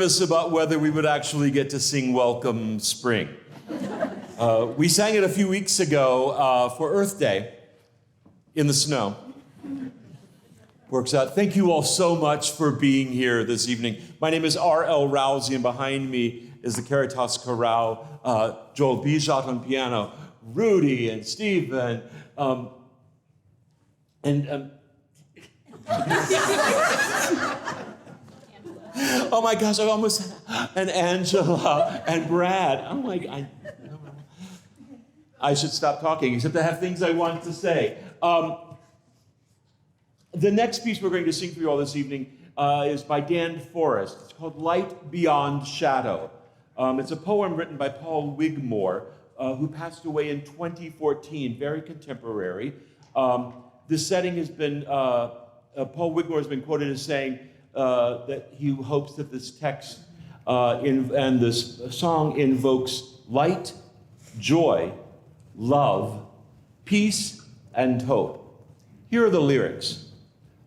nervous about whether we would actually get to sing Welcome Spring. We sang it a few weeks ago for Earth Day in the snow. Works out. Thank you all so much for being here this evening. My name is R.L. Rousey, and behind me is the Caritas Chorale, Joel Bijot on piano, Rudy and Steve, and oh my gosh, I almost, and Angela and Brad. I'm like, I should stop talking, except I have things I want to say. The next piece we're going to sing for you all this evening is by Dan Forrest. It's called Light Beyond Shadow. It's a poem written by Paul Wigmore, who passed away in 2014, very contemporary. The setting has been, Paul Wigmore has been quoted as saying that he hopes that this text and this song invokes light, joy, love, peace, and hope. Here are the lyrics.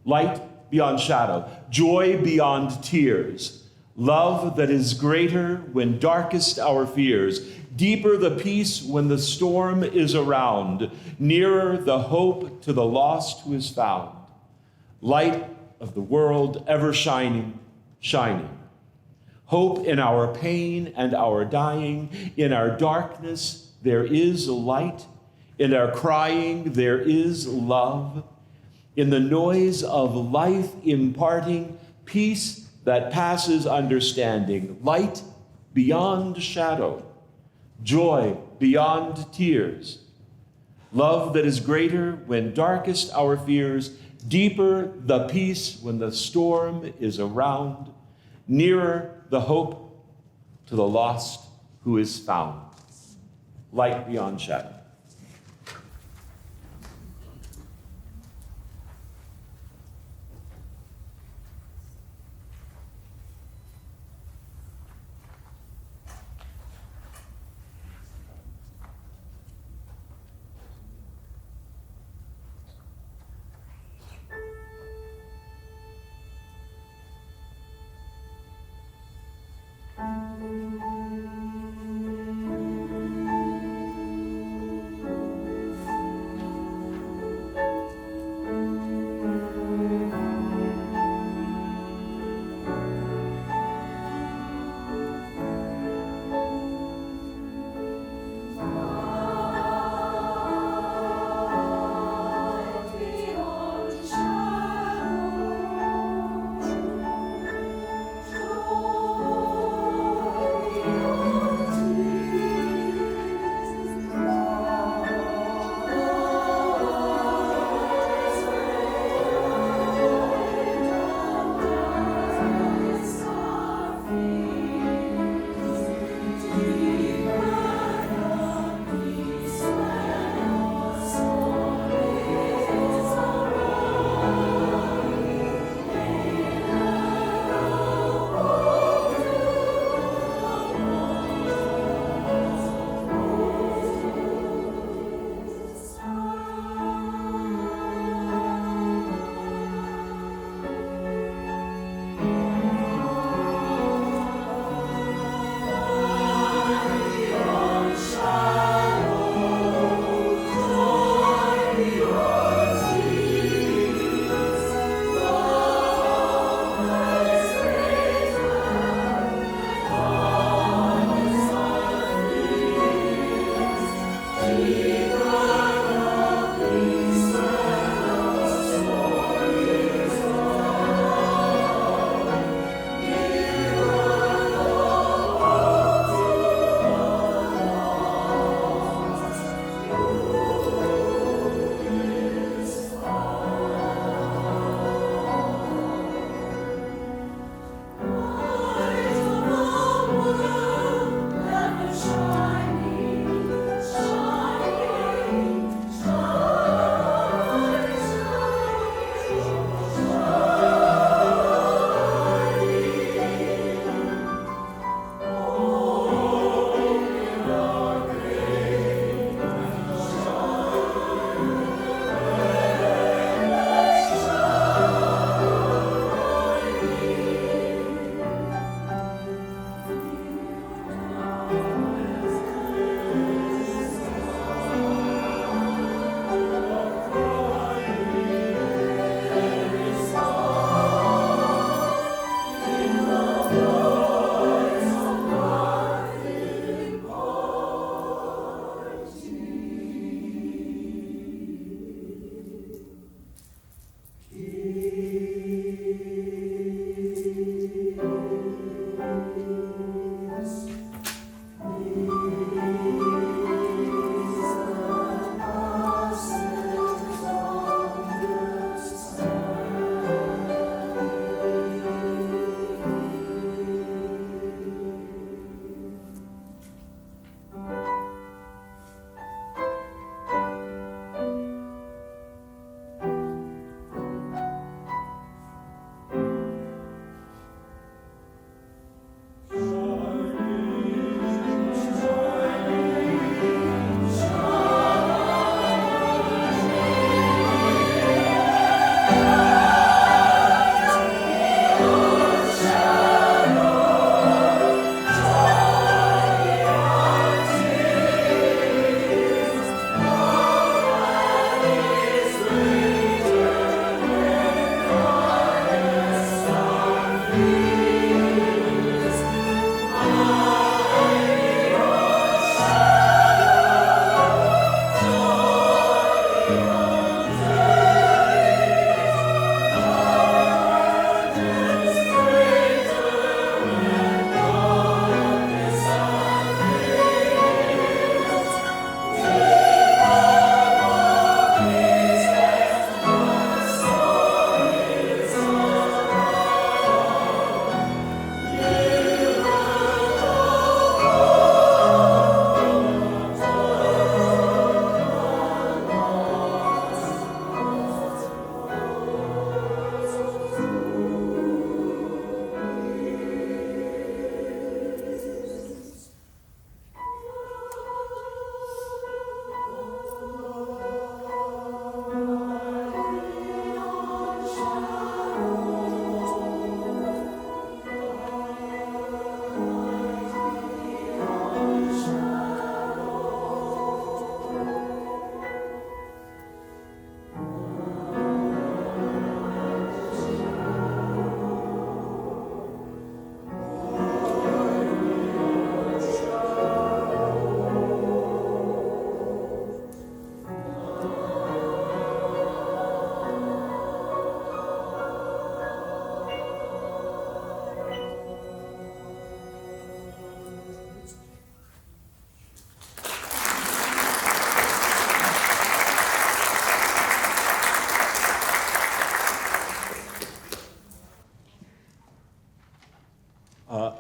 Light beyond shadow, joy beyond tears, love that is greater when darkest our fears, deeper the peace when the storm is around, nearer the hope to the lost who is found. Light of the world ever shining, shining. Hope in our pain and our dying. In our darkness there is light. In our crying there is love. In the noise of life imparting peace that passes understanding. Light beyond shadow. Joy beyond tears. Love that is greater when darkest our fears. Deeper the peace when the storm is around. Nearer the hope to the lost who is found. Light beyond shadow.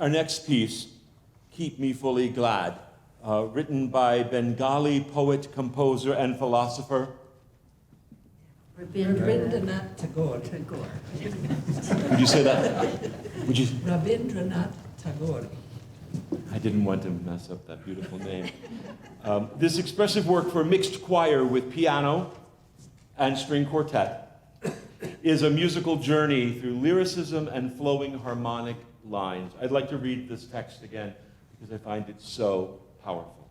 Our next piece, Keep Me Fully Glad, written by Bengali poet, composer, and philosopher Rabindranath Tagore. Would you say that? Would you? Rabindranath Tagore. I didn't want to mess up that beautiful name. This expressive work for mixed choir with piano and string quartet is a musical journey through lyricism and flowing harmonic lines. I'd like to read this text again because I find it so powerful.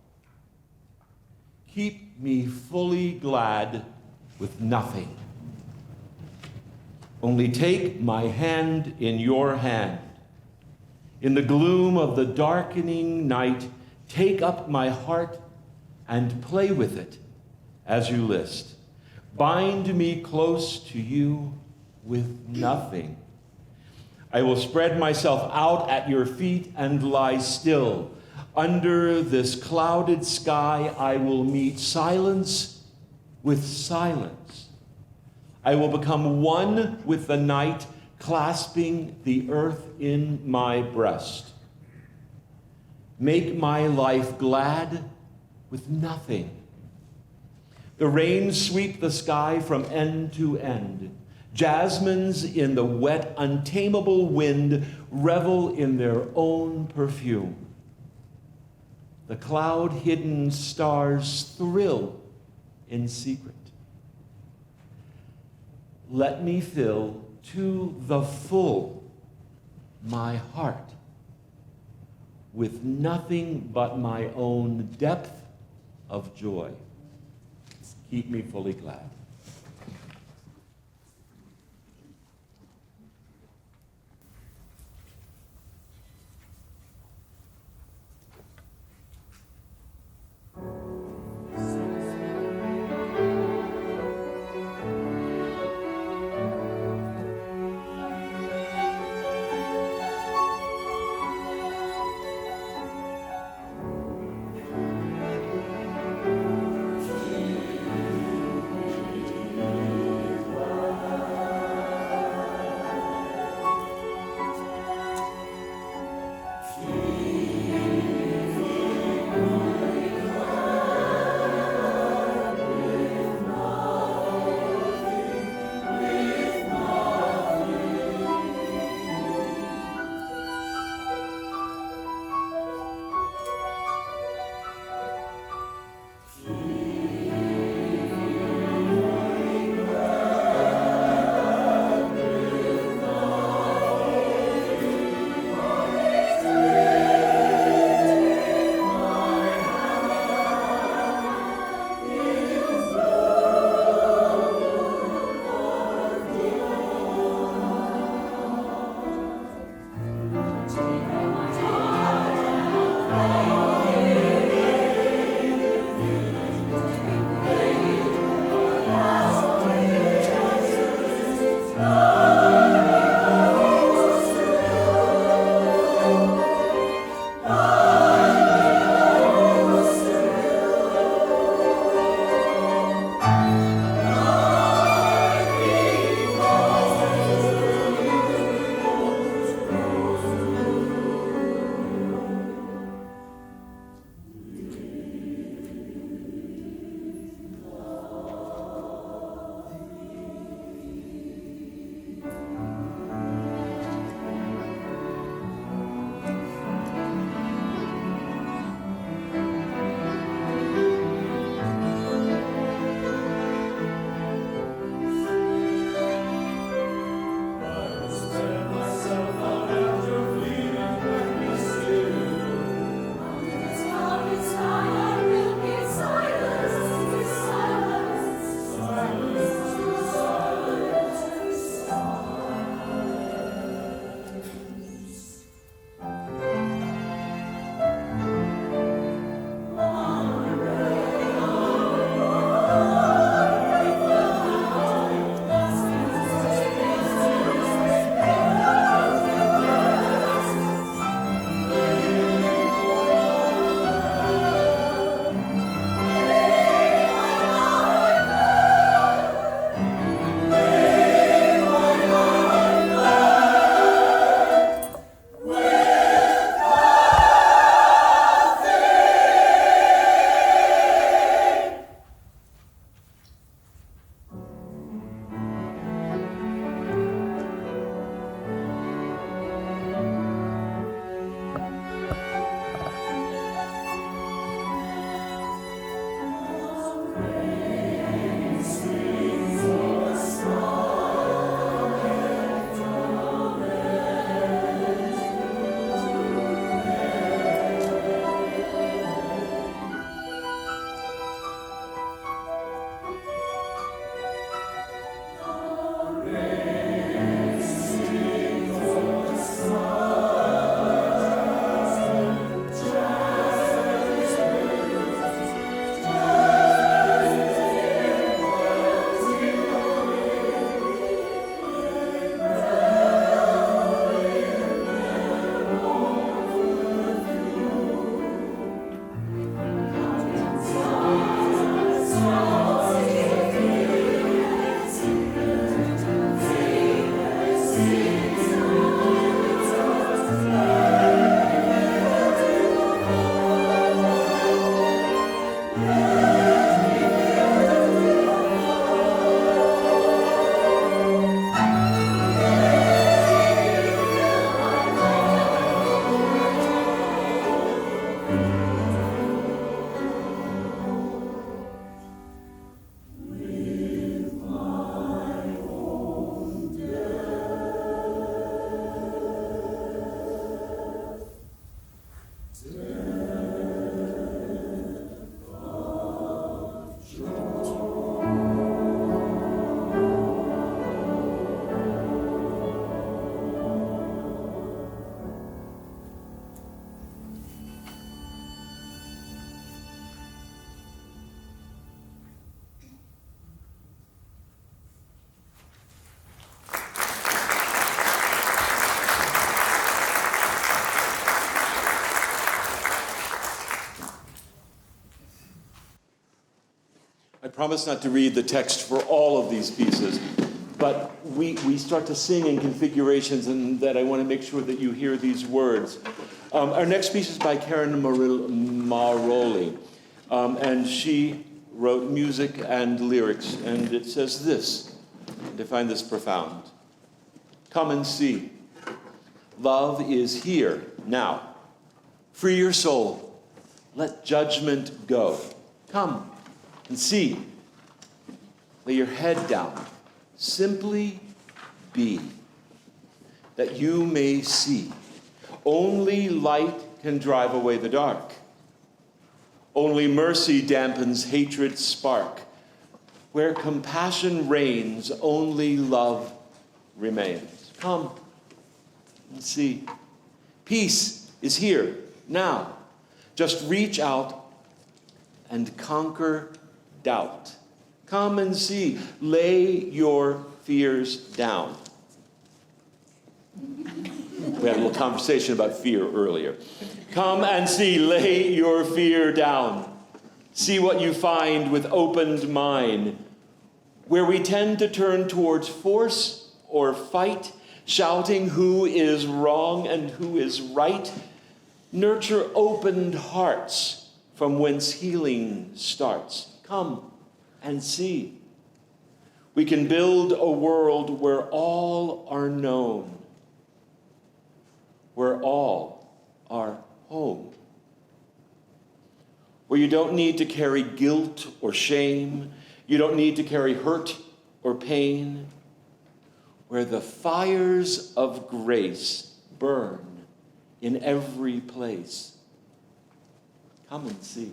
Keep me fully glad with nothing. Only take my hand in your hand. In the gloom of the darkening night, take up my heart and play with it as you list. Bind me close to you with nothing. I will spread myself out at your feet and lie still. Under this clouded sky, I will meet silence with silence. I will become one with the night, clasping the earth in my breast. Make my life glad with nothing. The rains sweep the sky from end to end. Jasmines in the wet, untamable wind revel in their own perfume. The cloud-hidden stars thrill in secret. Let me fill to the full my heart with nothing but my own depth of joy. Keep me fully glad. I promise not to read the text for all of these pieces, but we start to sing in configurations, and that I want to make sure that you hear these words. Our next piece is by Karen Maroli, and she wrote music and lyrics, and it says this, and I find this profound. Come and see. Love is here, now. Free your soul. Let judgment go. Come and see. Lay your head down. Simply be, that you may see. Only light can drive away the dark. Only mercy dampens hatred's spark. Where compassion reigns, only love remains. Come and see. Peace is here, now. Just reach out and conquer doubt. Come and see. Lay your fears down. We had a little conversation about fear earlier. Come and see. Lay your fear down. See what you find with opened mind. Where we tend to turn towards force or fight, shouting who is wrong and who is right, nurture opened hearts from whence healing starts. Come and see. We can build a world where all are known, where all are home, where you don't need to carry guilt or shame, you don't need to carry hurt or pain, where the fires of grace burn in every place. Come and see.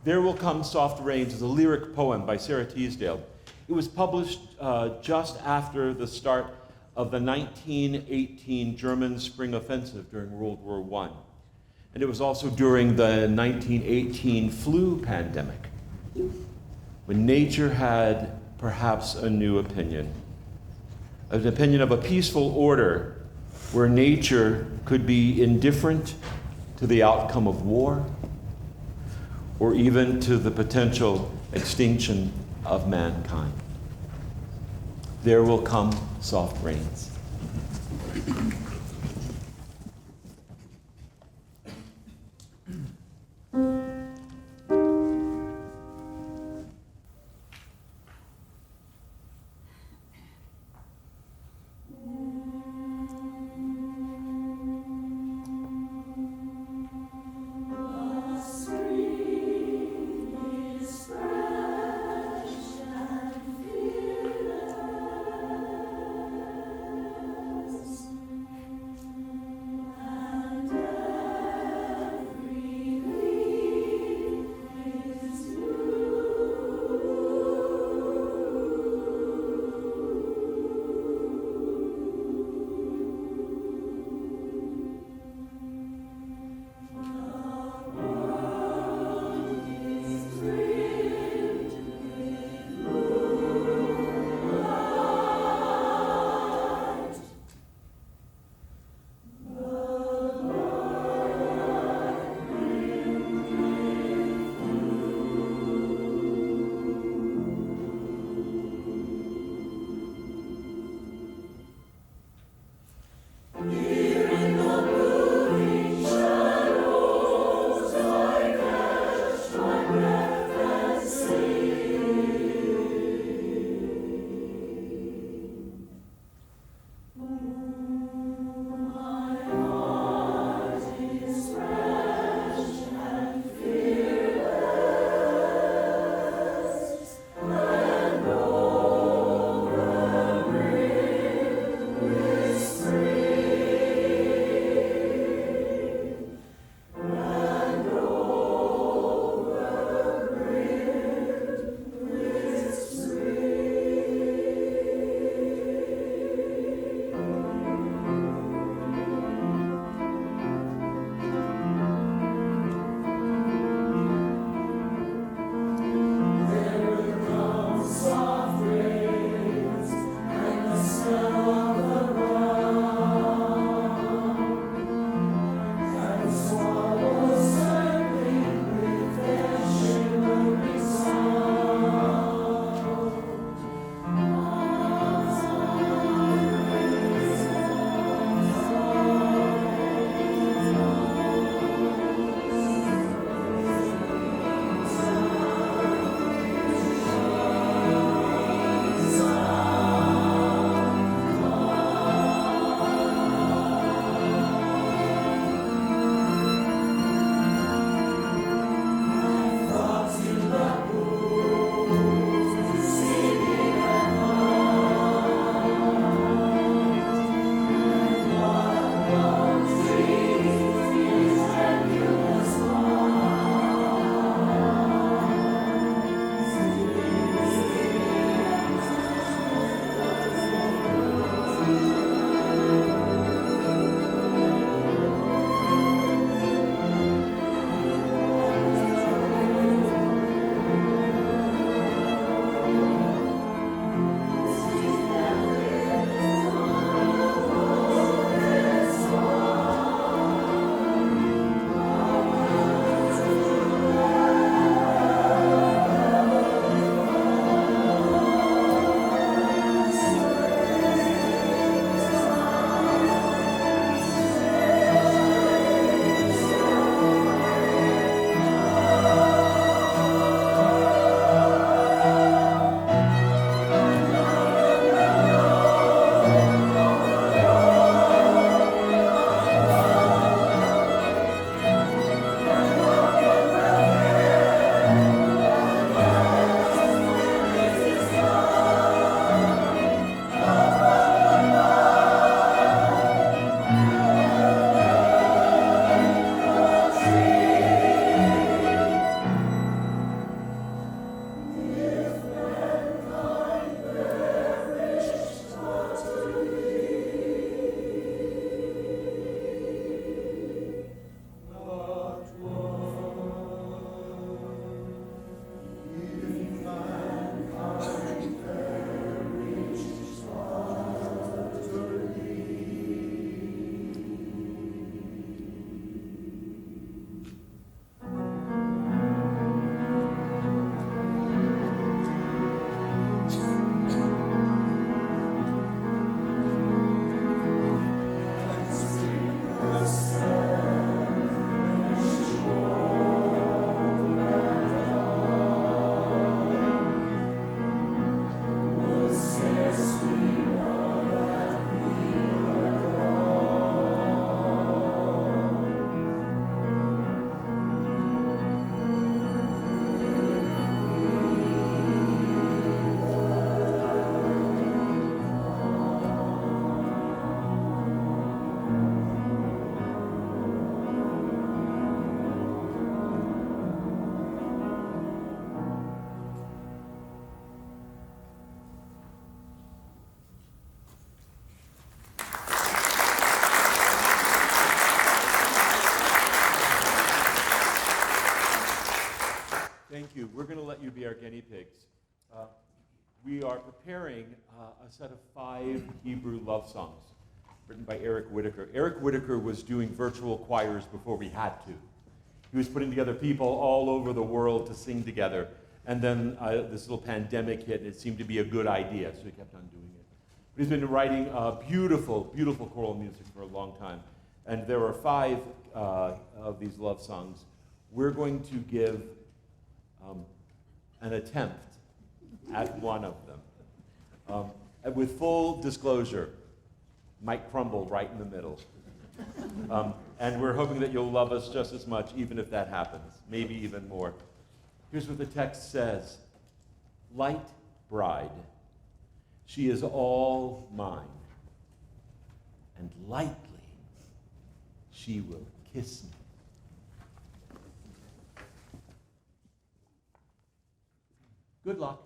There Will Come Soft Rains is a lyric poem by Sarah Teasdale. It was published just after the start of the 1918 German Spring Offensive during World War I. And it was also during the 1918 flu pandemic, when nature had perhaps a new opinion, an opinion of a peaceful order where nature could be indifferent to the outcome of war or even to the potential extinction of mankind. There will come soft rains. Thank you. We're going to let you be our guinea pigs. We are preparing a set of 5 Hebrew love songs written by Eric Whitaker. Eric Whitaker was doing virtual choirs before we had to. He was putting together people all over the world to sing together. And then this little pandemic hit, and it seemed to be a good idea, so he kept on doing it. But he's been writing beautiful, beautiful choral music for a long time. And there are 5 of these love songs. We're going to give an attempt at one of them. With full disclosure, might crumble right in the middle. And we're hoping that you'll love us just as much, even if that happens, maybe even more. Here's what the text says. Light bride, she is all mine, and lightly she will kiss me. Good luck.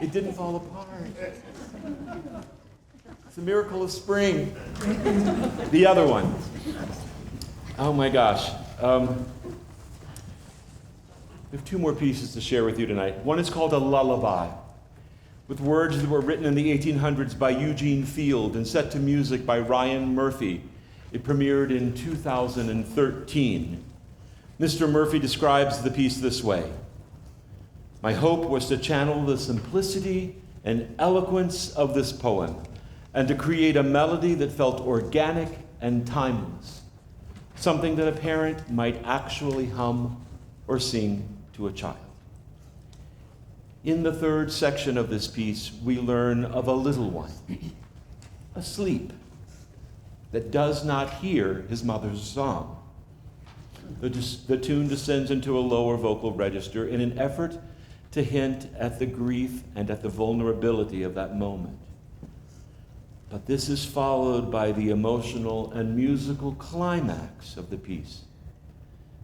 It didn't fall apart. It's a miracle of spring. The other one. Oh my gosh. We have 2 more pieces to share with you tonight. One is called a lullaby, with words that were written in the 1800s by Eugene Field and set to music by Ryan Murphy. It premiered in 2013. Mr. Murphy describes the piece this way. My hope was to channel the simplicity and eloquence of this poem and to create a melody that felt organic and timeless, something that a parent might actually hum or sing to a child. In the third section of this piece, we learn of a little one, asleep, that does not hear his mother's song. The tune descends into a lower vocal register in an effort to hint at the grief and at the vulnerability of that moment. But this is followed by the emotional and musical climax of the piece,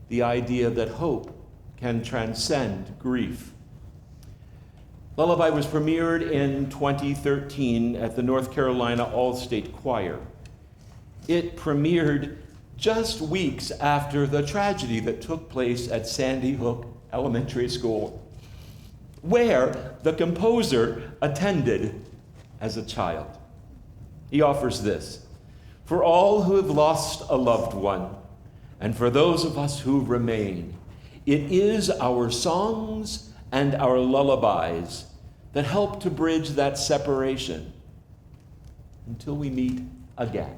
the idea that hope can transcend grief. Lullaby was premiered in 2013 at the North Carolina All-State Choir. It premiered just weeks after the tragedy that took place at Sandy Hook Elementary School, where the composer attended as a child. He offers this: for all who have lost a loved one, and for those of us who remain, it is our songs and our lullabies that help to bridge that separation until we meet again.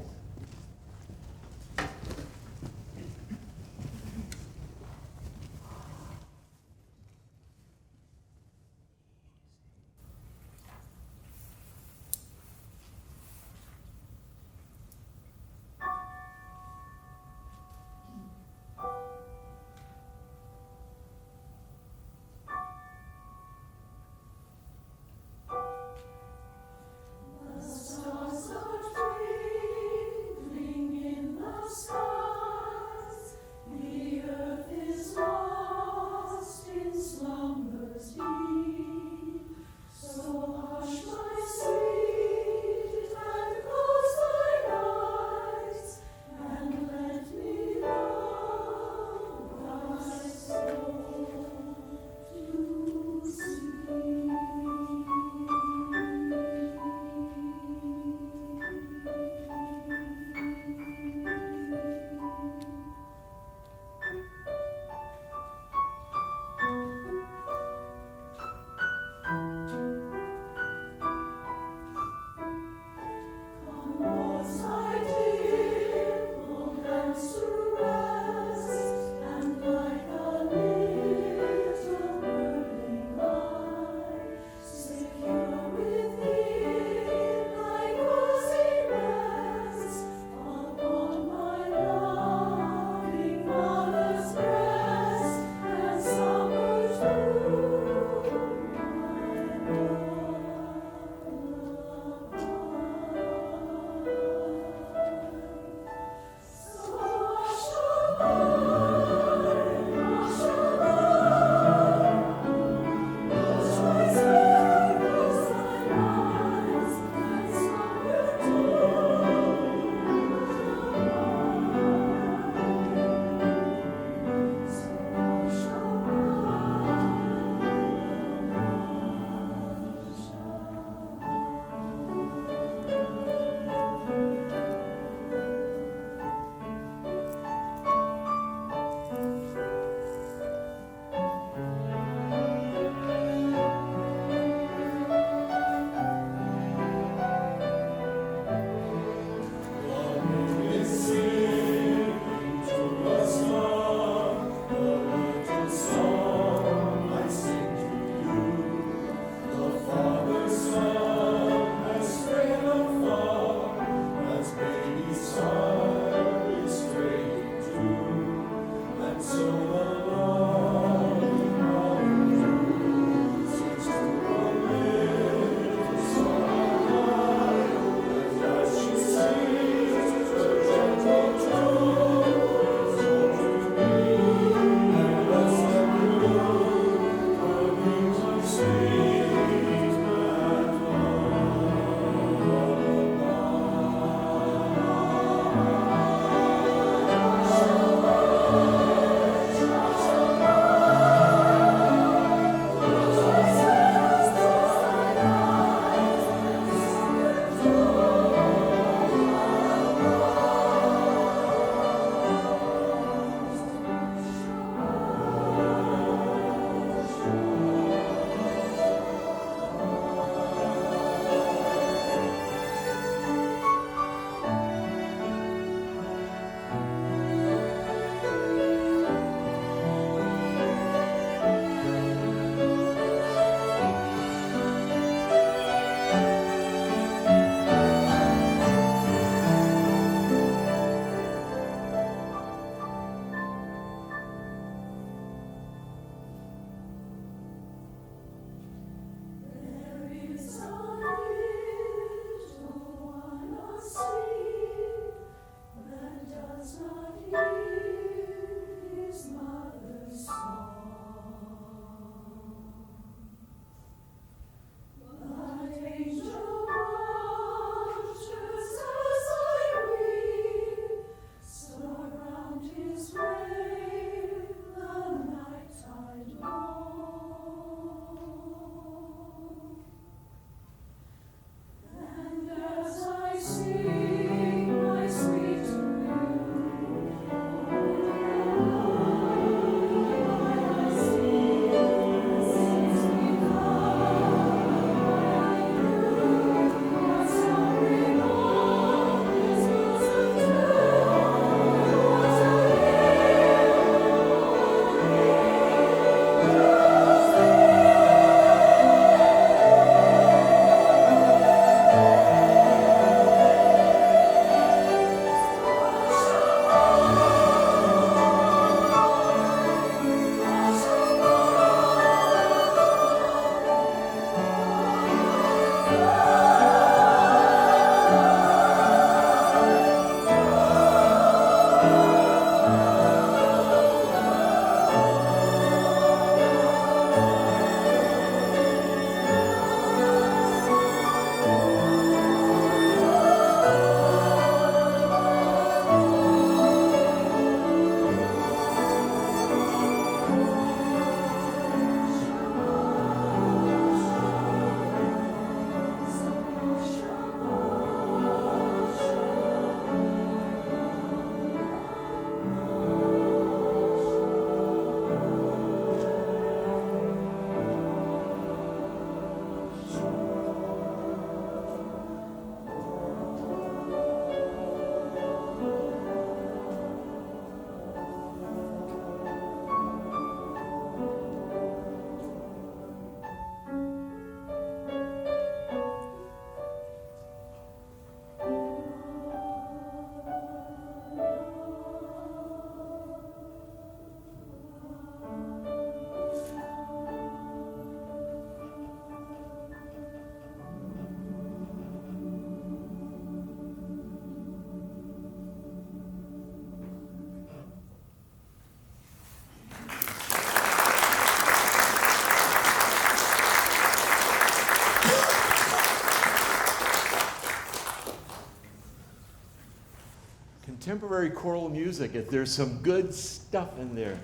contemporary choral music. If there's some good stuff in there.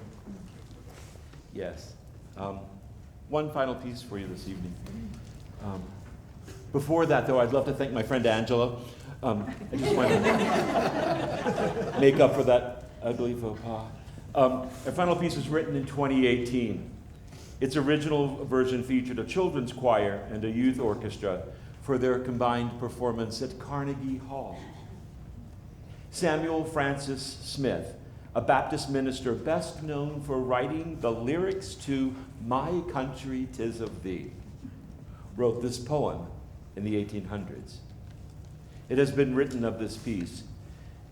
Yes. One final piece for you this evening. Before that, though, I'd love to thank my friend Angela. I just want to make up for that ugly faux pas. Our final piece was written in 2018. Its original version featured a children's choir and a youth orchestra for their combined performance at Carnegie Hall. Samuel Francis Smith, a Baptist minister best known for writing the lyrics to My Country 'Tis of Thee, wrote this poem in the 1800s. It has been written of this piece.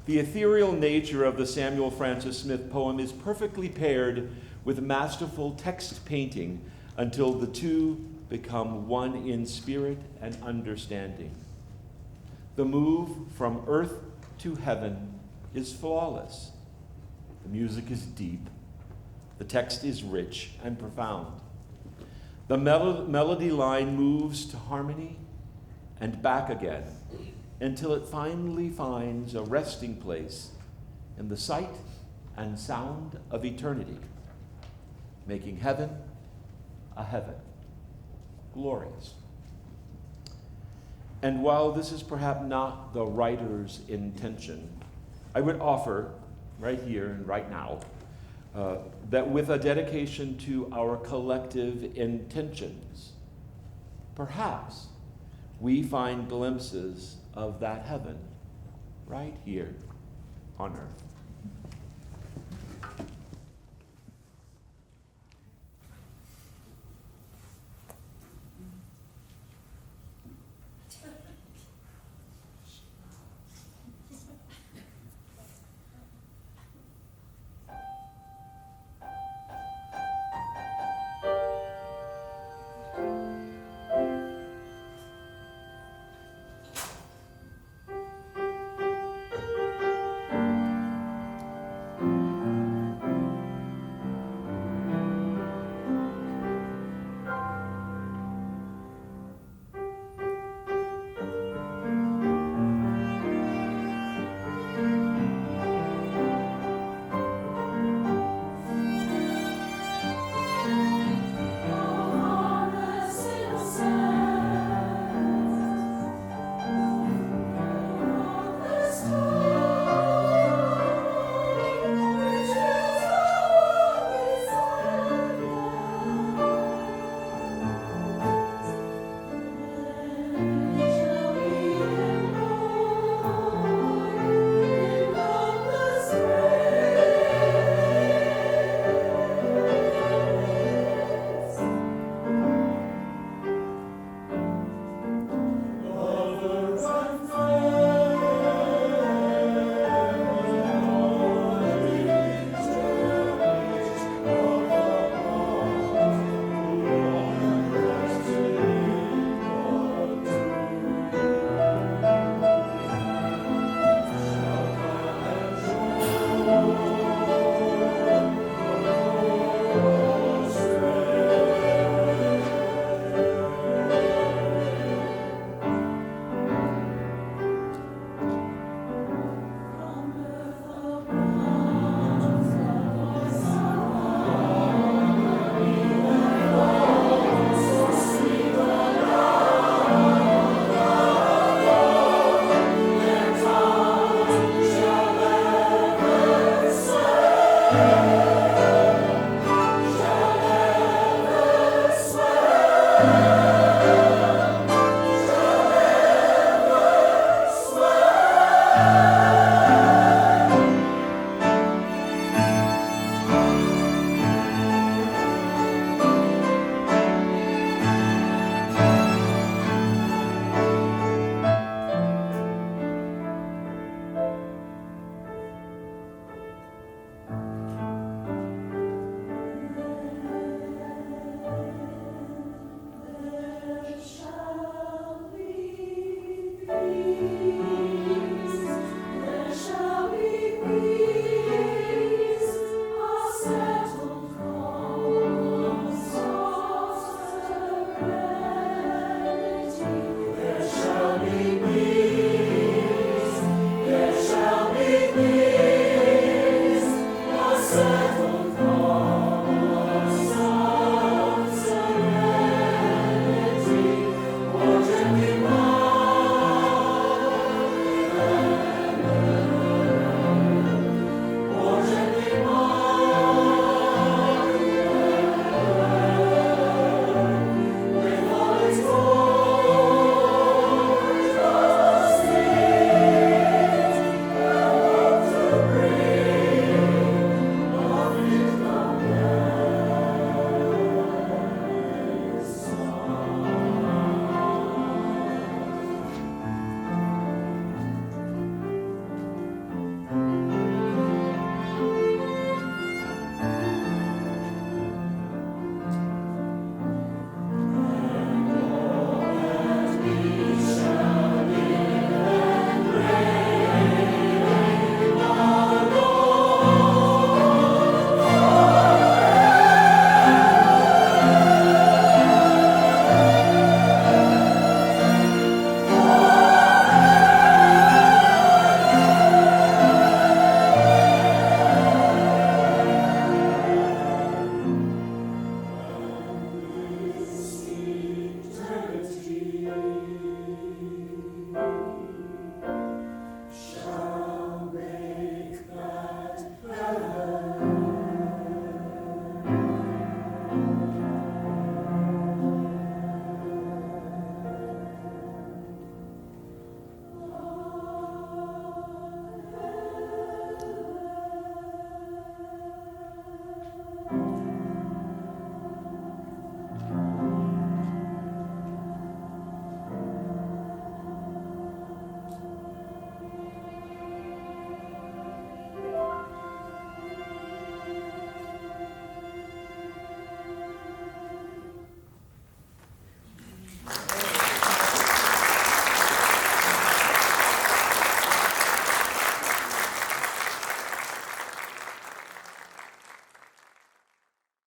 The ethereal nature of the Samuel Francis Smith poem is perfectly paired with masterful text painting until the two become one in spirit and understanding. The move from earth to heaven is flawless. The music is deep. The text is rich and profound. The melody line moves to harmony and back again until it finally finds a resting place in the sight and sound of eternity, making heaven a heaven. Glorious. And while this is perhaps not the writer's intention, I would offer right here and right now that with a dedication to our collective intentions, perhaps we find glimpses of that heaven right here on earth.